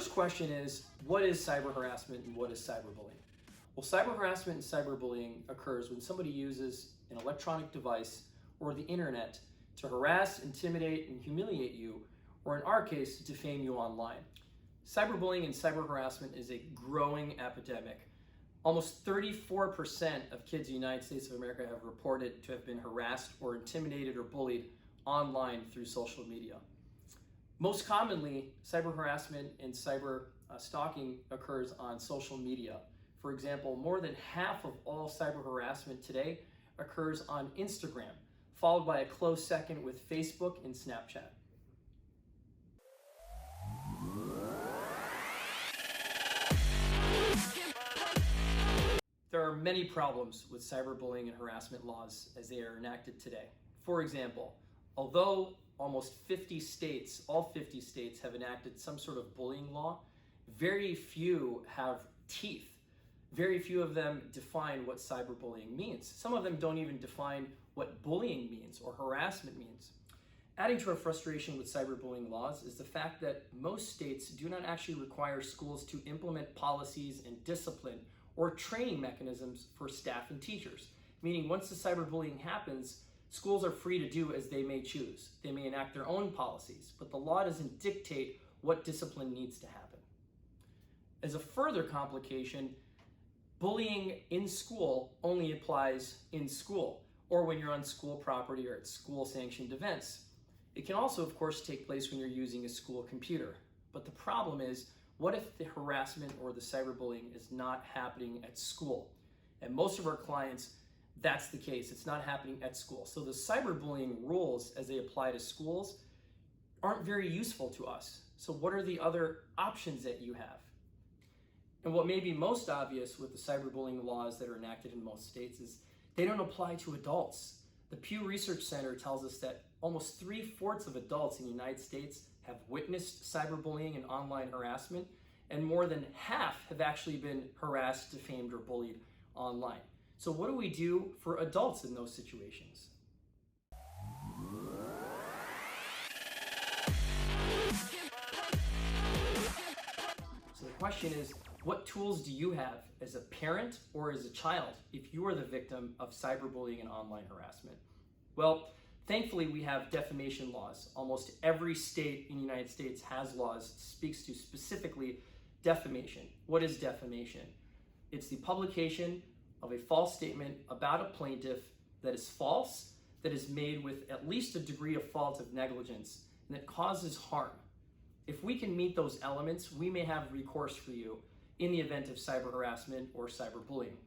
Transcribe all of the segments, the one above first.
first question is, what is cyber harassment and what is cyberbullying? Well, cyber harassment and cyberbullying occurs when somebody uses an electronic device or the internet to harass, intimidate, and humiliate you, or in our case, defame you online. Cyberbullying and cyber harassment is a growing epidemic. Almost 34% of kids in the United States of America have reported to have been harassed or intimidated or bullied online through social media. Most commonly, cyber harassment and cyber stalking occurs on social media. For example, more than half of all cyber harassment today occurs on Instagram, followed by a close second with Facebook and Snapchat. There are many problems with cyberbullying and harassment laws as they are enacted today. For example, although almost 50 states, all 50 states have enacted some sort of bullying law, very few have teeth. Very few of them define what cyberbullying means. Some of them don't even define what bullying means or harassment means. Adding to our frustration with cyberbullying laws is the fact that most states do not actually require schools to implement policies and discipline or training mechanisms for staff and teachers. Meaning once the cyberbullying happens, schools are free to do as they may choose. They may enact their own policies, but the law doesn't dictate what discipline needs to happen. As a further complication, bullying in school only applies in school or when you're on school property or at school-sanctioned events. It can also, of course, take place when you're using a school computer. But the problem is, what if the harassment or the cyberbullying is not happening at school? And most of our clients, that's the case. It's not happening at school. So the cyberbullying rules as they apply to schools aren't very useful to us. So what are the other options that you have? And what may be most obvious with the cyberbullying laws that are enacted in most states is they don't apply to adults. The Pew Research Center tells us that almost 3/4 of adults in the United States have witnessed cyberbullying and online harassment, and more than half have actually been harassed, defamed, or bullied online. So what do we do for adults in those situations? So the question is, what tools do you have as a parent or as a child if you are the victim of cyberbullying and online harassment? Well, thankfully we have defamation laws. Almost every state in the United States has laws that speaks to specifically defamation. What is defamation? It's the publication of a false statement about a plaintiff that is false, that is made with at least a degree of fault of negligence, and that causes harm. If we can meet those elements, we may have recourse for you in the event of cyber harassment or cyberbullying.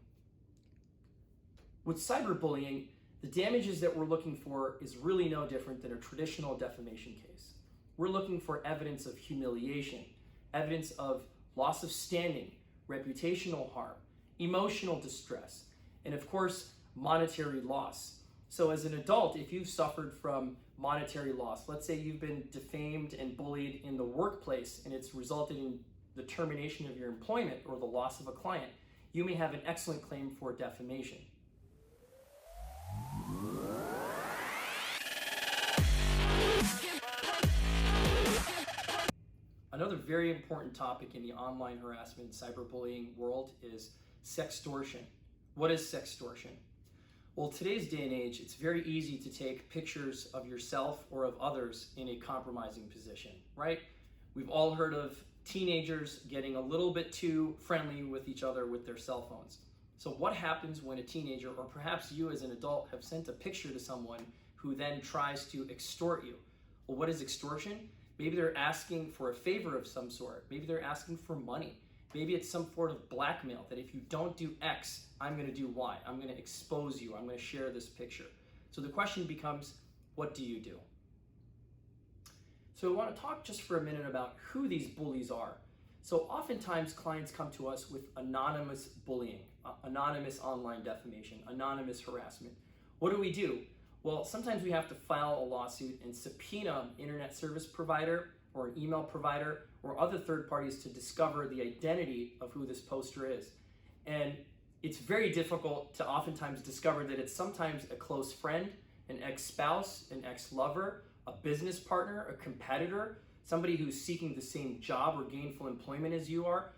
With cyberbullying, the damages that we're looking for is really no different than a traditional defamation case. We're looking for evidence of humiliation, evidence of loss of standing, reputational harm, emotional distress, and of course, monetary loss. So as an adult, if you've suffered from monetary loss, let's say you've been defamed and bullied in the workplace and it's resulted in the termination of your employment or the loss of a client, you may have an excellent claim for defamation. Another very important topic in the online harassment and cyberbullying world is sextortion. What is sextortion? Well, today's day and age, it's very easy to take pictures of yourself or of others in a compromising position, right? We've all heard of teenagers getting a little bit too friendly with each other with their cell phones. So what happens when a teenager, or perhaps you as an adult, have sent a picture to someone who then tries to extort you? Well, what is extortion? Maybe they're asking for a favor of some sort. Maybe they're asking for money. Maybe it's some sort of blackmail that if you don't do X, I'm going to do Y. I'm going to expose you. I'm going to share this picture. So the question becomes, what do you do? So I want to talk just for a minute about who these bullies are. So oftentimes clients come to us with anonymous bullying, anonymous online defamation, anonymous harassment. What do? Well, sometimes we have to file a lawsuit and subpoena an internet service provider or an email provider or other third parties to discover the identity of who this poster is. And it's very difficult to oftentimes discover that it's sometimes a close friend, an ex-spouse, an ex-lover, a business partner, a competitor, somebody who's seeking the same job or gainful employment as you are.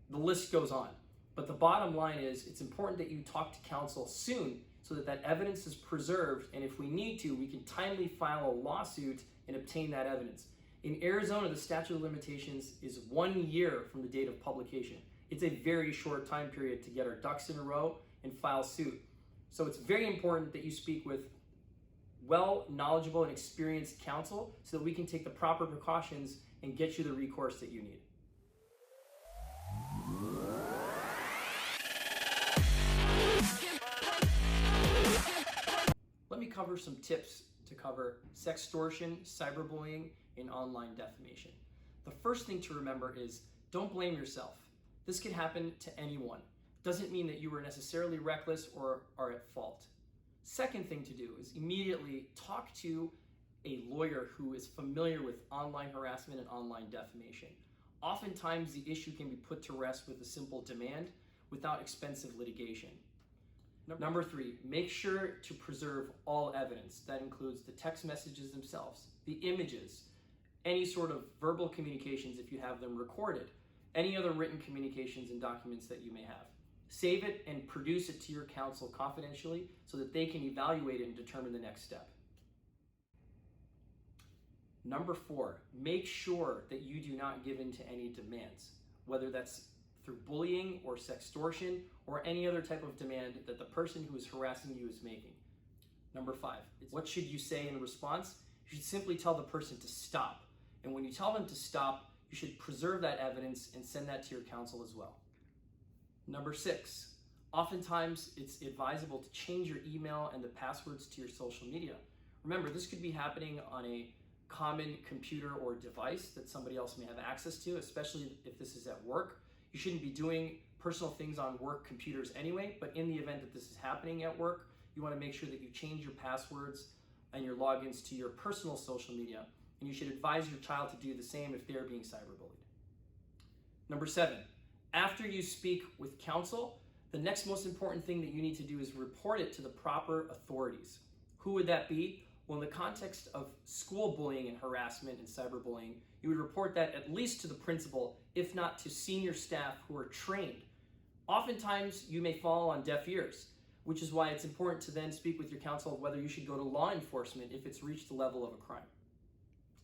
The list goes on. But the bottom line is it's important that you talk to counsel soon so that that evidence is preserved, and if we need to, we can timely file a lawsuit and obtain that evidence. In Arizona, the statute of limitations is 1 year from the date of publication. It's a very short time period to get our ducks in a row and file suit. So it's very important that you speak with knowledgeable and experienced counsel so that we can take the proper precautions and get you the recourse that you need. Let me cover some tips to cover sextortion, cyberbullying, and online defamation. The first thing to remember is don't blame yourself. This could happen to anyone. Doesn't mean that you were necessarily reckless or are at fault. Second thing to do is immediately talk to a lawyer who is familiar with online harassment and online defamation. Oftentimes the issue can be put to rest with a simple demand without expensive litigation. Number 3, make sure to preserve all evidence. That includes the text messages themselves, the images, any sort of verbal communications if you have them recorded, any other written communications and documents that you may have. Save it and produce it to your counsel confidentially so that they can evaluate it and determine the next step. Number 4, make sure that you do not give in to any demands, whether that's through bullying or sextortion or any other type of demand that the person who is harassing you is making. Number 5, what should you say in response? You should simply tell the person to stop. And when you tell them to stop, you should preserve that evidence and send that to your counsel as well. Number 6, oftentimes it's advisable to change your email and the passwords to your social media. Remember, this could be happening on a common computer or device that somebody else may have access to, especially if this is at work. You shouldn't be doing personal things on work computers anyway, but in the event that this is happening at work, you want to make sure that you change your passwords and your logins to your personal social media, and you should advise your child to do the same if they're being cyberbullied. Number 7, after you speak with counsel, the next most important thing that you need to do is report it to the proper authorities. Who would that be? Well, in the context of school bullying and harassment and cyberbullying, you would report that at least to the principal, if not to senior staff who are trained. Oftentimes, you may fall on deaf ears, which is why it's important to then speak with your counsel of whether you should go to law enforcement if it's reached the level of a crime.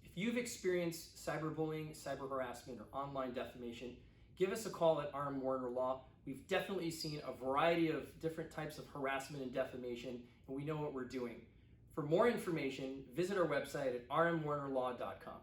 If you've experienced cyberbullying, cyber harassment, or online defamation, give us a call at R.M. Law. We've definitely seen a variety of different types of harassment and defamation, and we know what we're doing. For more information, visit our website at rmwarnerlaw.com.